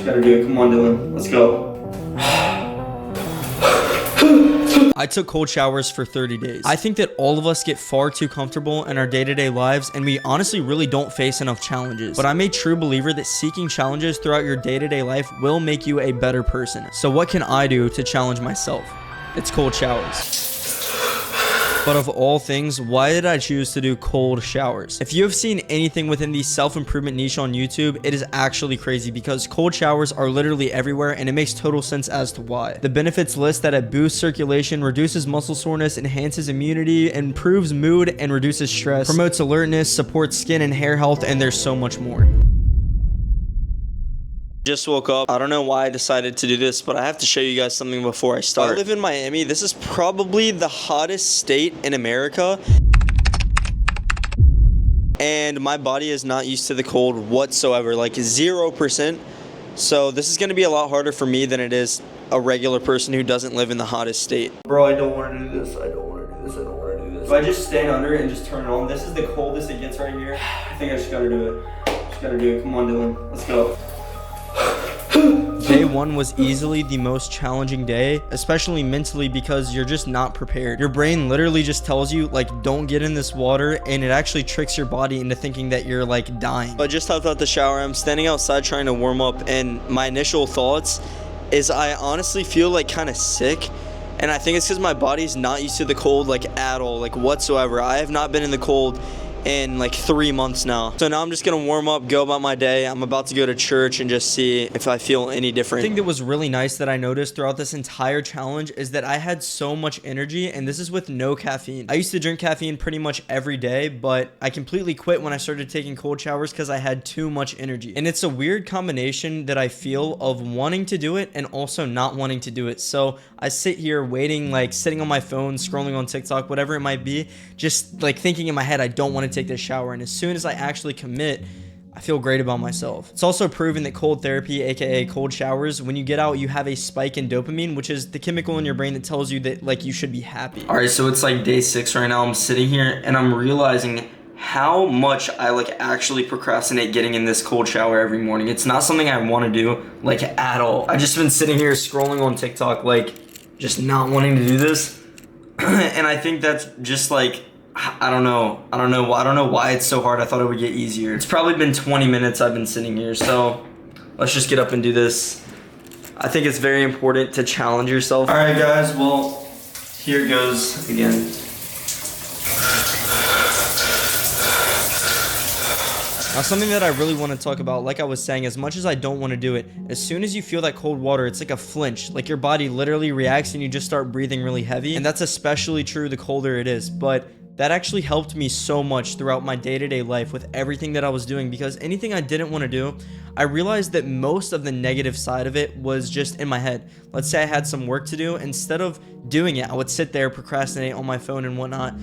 gotta do it. Come on, Dylan. Let's go. I took cold showers for 30 days. I think that all of us get far too comfortable in our day-to-day lives, and we honestly really don't face enough challenges. But I'm a true believer that seeking challenges throughout your day-to-day life will make you a better person. So what can I do to challenge myself? It's cold showers. But of all things, why did I choose to do cold showers? If you have seen anything within the self-improvement niche on YouTube, it is actually crazy because cold showers are literally everywhere, and it makes total sense as to why. The benefits list that it boosts circulation, reduces muscle soreness, enhances immunity, improves mood, and reduces stress, promotes alertness, supports skin and hair health, and there's so much more. Just woke up. I don't know why I decided to do this, but I have to show you guys something before I start. I live in Miami. This is probably the hottest state in America, and my body is not used to the cold whatsoever, like 0%. So this is going to be a lot harder for me than it is a regular person who doesn't live in the hottest state. Bro, I don't want to do this. I don't want to do this. I don't want to do this. If I just stand under it and just turn it on, this is the coldest it gets right here. I think I just gotta do it. Just gotta do it. Come on, Dylan. Let's go. Day one was easily the most challenging day, especially mentally, because you're just not prepared. Your brain literally just tells you, like, don't get in this water, and it actually tricks your body into thinking that you're, like, dying. I just hopped out the shower. I'm standing outside trying to warm up, and my initial thoughts is I honestly feel, like, kind of sick, and I think it's because my body's not used to the cold, like, at all, like, whatsoever. I have not been in the cold in like 3 months now. So now I'm just gonna warm up, go about my day. I'm about to go to church and just see if I feel any different. The thing that was really nice that I noticed throughout this entire challenge is that I had so much energy, and this is with no caffeine. I used to drink caffeine pretty much every day, but I completely quit when I started taking cold showers because I had too much energy. And it's a weird combination that I feel of wanting to do it and also not wanting to do it. So I sit here waiting, like sitting on my phone, scrolling on TikTok, whatever it might be, just like thinking in my head, I don't want to take this shower. And as soon as I actually commit, I feel great about myself. It's also proven that cold therapy, aka cold showers, when you get out, you have a spike in dopamine, which is the chemical in your brain that tells you that like you should be happy. All right, so it's like day 6 right now. I'm sitting here and I'm realizing how much I like actually procrastinate getting in this cold shower every morning. It's not something I want to do like at all. I've just been sitting here scrolling on TikTok, like just not wanting to do this. And I think that's just like, I don't know why it's so hard. I thought it would get easier. It's probably been 20 minutes I've been sitting here, so let's just get up and do this. I think it's very important to challenge yourself. All right, guys, well, here it goes again. Now, something that I really want to talk about, like I was saying, as much as I don't want to do it, as soon as you feel that cold water, it's like a flinch. Like your body literally reacts and you just start breathing really heavy. And that's especially true the colder it is. But that actually helped me so much throughout my day-to-day life with everything that I was doing, because anything I didn't want to do, I realized that most of the negative side of it was just in my head. Let's say I had some work to do. Instead of doing it, I would sit there, procrastinate on my phone and whatnot.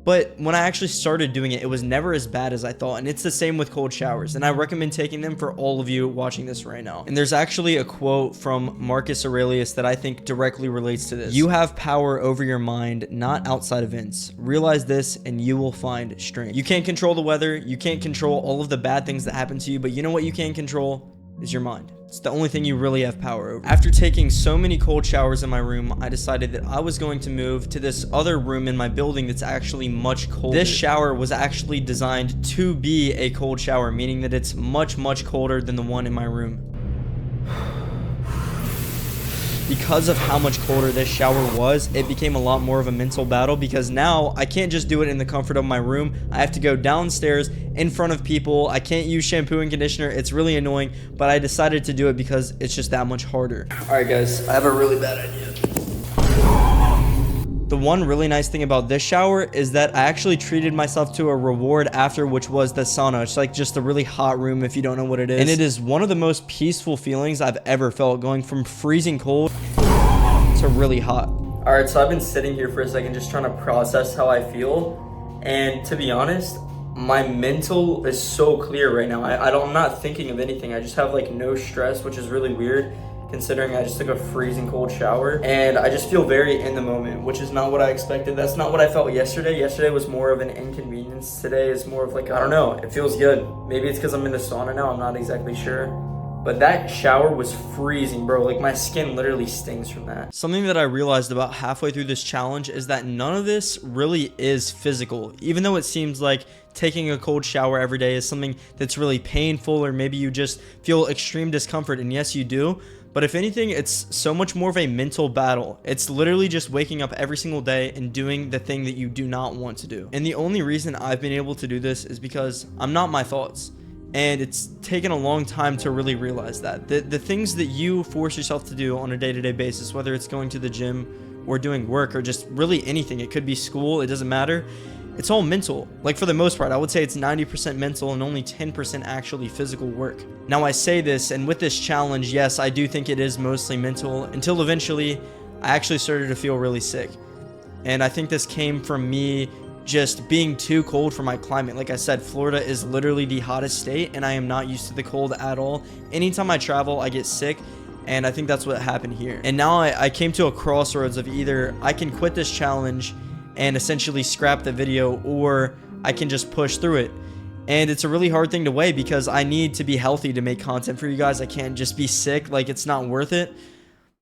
But when I actually started doing it, it was never as bad as I thought. And it's the same with cold showers. And I recommend taking them for all of you watching this right now. And there's actually a quote from Marcus Aurelius that I think directly relates to this. You have power over your mind, not outside events. Realize this and you will find strength. You can't control the weather. You can't control all of the bad things that happen to you. But you know what you can control? Is your mind. It's the only thing you really have power over. After taking so many cold showers in my room, I decided that I was going to move to this other room in my building that's actually much colder. This shower was actually designed to be a cold shower, meaning that it's much, much colder than the one in my room. Because of how much colder this shower was, it became a lot more of a mental battle, because now I can't just do it in the comfort of my room. I have to go downstairs in front of people. I can't use shampoo and conditioner. It's really annoying, but I decided to do it because it's just that much harder. All right, guys, I have a really bad idea. The one really nice thing about this shower is that I actually treated myself to a reward after, which was the sauna. It's like just a really hot room if you don't know what it is. And it is one of the most peaceful feelings I've ever felt, going from freezing cold to really hot. All right, so I've been sitting here for a second just trying to process how I feel. And to be honest, my mental is so clear right now. I'm not thinking of anything. I just have like no stress, which is really weird, considering I just took a freezing cold shower, and I just feel very in the moment, which is not what I expected. That's not what I felt yesterday. Yesterday was more of an inconvenience. Today is more of like, I don't know, it feels good. Maybe it's because I'm in the sauna now, I'm not exactly sure, But that shower was freezing, bro. Like, my skin literally stings from that. Something that I realized about halfway through this challenge is that none of this really is physical. Even though it seems like taking a cold shower every day is something that's really painful, or maybe you just feel extreme discomfort, and yes, you do. But if anything, it's so much more of a mental battle. It's literally just waking up every single day and doing the thing that you do not want to do. And the only reason I've been able to do this is because I'm not my thoughts. And it's taken a long time to really realize that. The things that you force yourself to do on a day-to-day basis, whether it's going to the gym or doing work or just really anything, it could be school, it doesn't matter. It's all mental. Like, for the most part, I would say it's 90% mental and only 10% actually physical work. Now, I say this, and with this challenge, yes, I do think it is mostly mental, until eventually I actually started to feel really sick. And I think this came from me just being too cold for my climate. Like I said, Florida is literally the hottest state, and I am not used to the cold at all. Anytime I travel, I get sick, and I think that's what happened here. And now I came to a crossroads of either I can quit this challenge and essentially scrap the video, or I can just push through it. And it's a really hard thing to weigh because I need to be healthy to make content for you guys. I can't just be sick. Like, it's not worth it.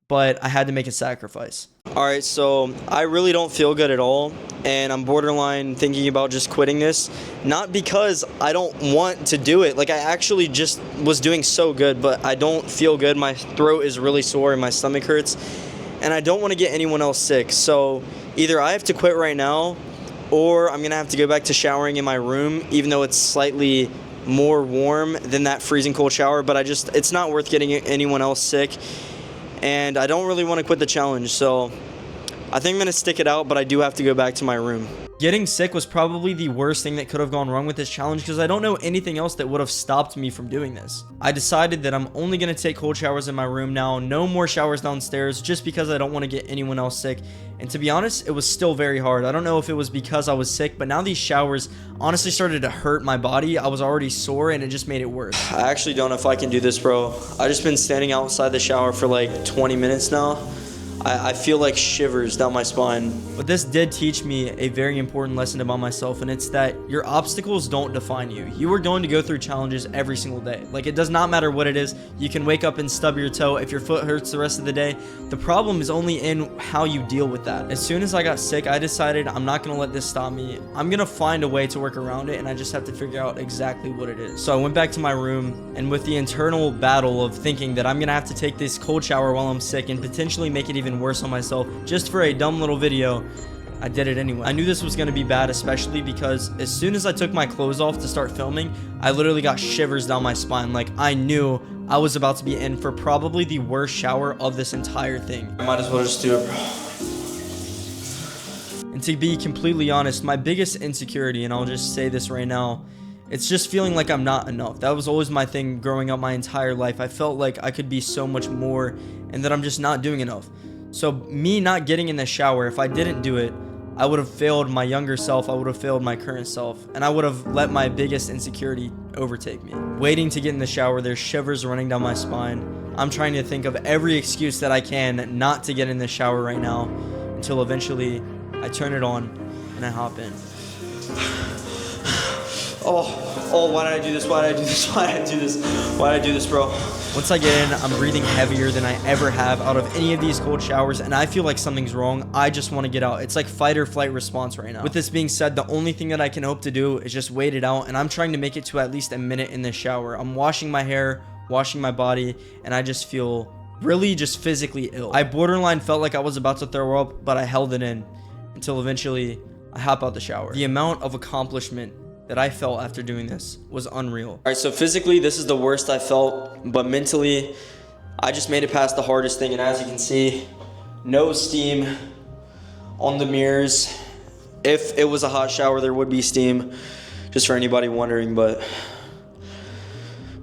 But I had to make a sacrifice. Alright, so I really don't feel good at all, and I'm borderline thinking about just quitting this. Not because I don't want to do it. Like, I actually just was doing so good, but I don't feel good. My throat is really sore and my stomach hurts, and I don't want to get anyone else sick. So either I have to quit right now, or I'm gonna have to go back to showering in my room, even though it's slightly more warm than that freezing cold shower. But it's not worth getting anyone else sick. And I don't really want to quit the challenge, so I think I'm going to stick it out, but I do have to go back to my room. Getting sick was probably the worst thing that could have gone wrong with this challenge, because I don't know anything else that would have stopped me from doing this. I decided that I'm only going to take cold showers in my room now, no more showers downstairs, just because I don't want to get anyone else sick. And to be honest, it was still very hard. I don't know if it was because I was sick, but now these showers honestly started to hurt my body. I was already sore, and it just made it worse. I actually don't know if I can do this, bro. I just been standing outside the shower for like 20 minutes now. I feel like shivers down my spine. But this did teach me a very important lesson about myself, and it's that your obstacles don't define you. You are going to go through challenges every single day. Like, it does not matter what it is. You can wake up and stub your toe if your foot hurts the rest of the day. The problem is only in how you deal with that. As soon as I got sick, I decided I'm not going to let this stop me. I'm going to find a way to work around it, and I just have to figure out exactly what it is. So I went back to my room, and with the internal battle of thinking that I'm going to have to take this cold shower while I'm sick and potentially make it even worse on myself just for a dumb little video, I did it anyway. I knew this was going to be bad, especially because as soon as I took my clothes off to start filming, I literally got shivers down my spine. Like, I knew I was about to be in for probably the worst shower of this entire thing. I might as well just do it, bro. And to be completely honest, my biggest insecurity, and I'll just say this right now, it's just feeling like I'm not enough. That was always my thing growing up my entire life. I felt like I could be so much more and that I'm just not doing enough. So me not getting in the shower, if I didn't do it, I would have failed my younger self, I would have failed my current self, and I would have let my biggest insecurity overtake me. Waiting to get in the shower, there's shivers running down my spine. I'm trying to think of every excuse that I can not to get in the shower right now, until eventually I turn it on and I hop in. Oh, why did I do this? Why did I do this? Why did I do this? Why did I do this, bro? Once I get in, I'm breathing heavier than I ever have out of any of these cold showers, and I feel like something's wrong. I just want to get out. It's like fight or flight response right now. With this being said, the only thing that I can hope to do is just wait it out, and I'm trying to make it to at least a minute in the shower. I'm washing my hair, washing my body, and I just feel really just physically ill. I borderline felt like I was about to throw up, but I held it in until eventually I hop out the shower. The amount of accomplishment that I felt after doing this was unreal. All right, so physically, this is the worst I felt, but mentally, I just made it past the hardest thing, and as you can see, no steam on the mirrors. If it was a hot shower, there would be steam, just for anybody wondering, but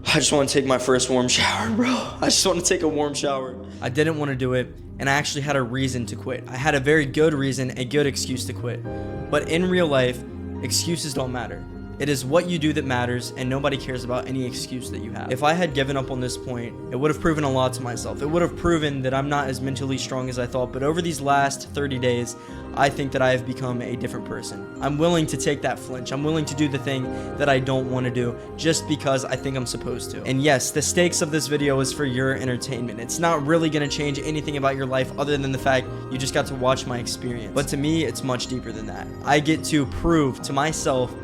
I just want to take my first warm shower, bro. I just want to take a warm shower. I didn't want to do it, and I actually had a reason to quit. I had a very good reason, a good excuse to quit. But in real life, excuses don't matter. It is what you do that matters, and nobody cares about any excuse that you have. If I had given up on this point, it would have proven a lot to myself. It would have proven that I'm not as mentally strong as I thought, but over these last 30 days, I think that I have become a different person. I'm willing to take that flinch. I'm willing to do the thing that I don't want to do just because I think I'm supposed to. And yes, the stakes of this video is for your entertainment. It's not really going to change anything about your life other than the fact you just got to watch my experience. But to me, it's much deeper than that. I get to prove to myself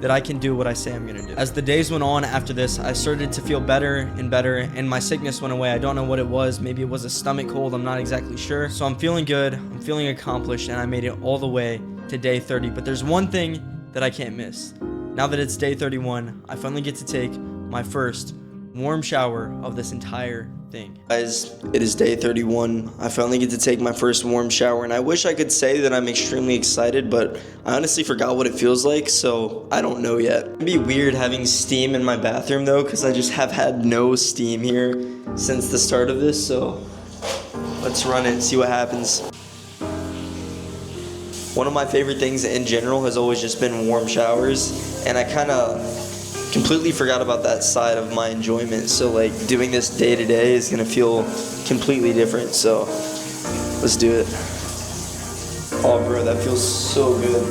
that I can do what I say I'm gonna do. As the days went on after this, I started to feel better and better, and my sickness went away. I don't know what it was. Maybe it was a stomach cold. I'm not exactly sure. So I'm feeling good. I'm feeling accomplished, and I made it all the way to day 30. But there's one thing that I can't miss. Now that it's day 31, I finally get to take my first warm shower of this entire thing. Guys, it is day 31. I finally get to take my first warm shower, and I wish I could say that I'm extremely excited, but I honestly forgot what it feels like, so I don't know yet. It'd be weird having steam in my bathroom though, because I just have had no steam here since the start of this, so let's run it, see what happens. One of my favorite things in general has always just been warm showers, and I kind of completely forgot about that side of my enjoyment. So like doing this day to day is gonna feel completely different. So let's do it. Oh bro, that feels so good.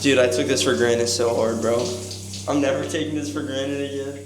Dude, I took this for granted so hard, bro. I'm never taking this for granted again.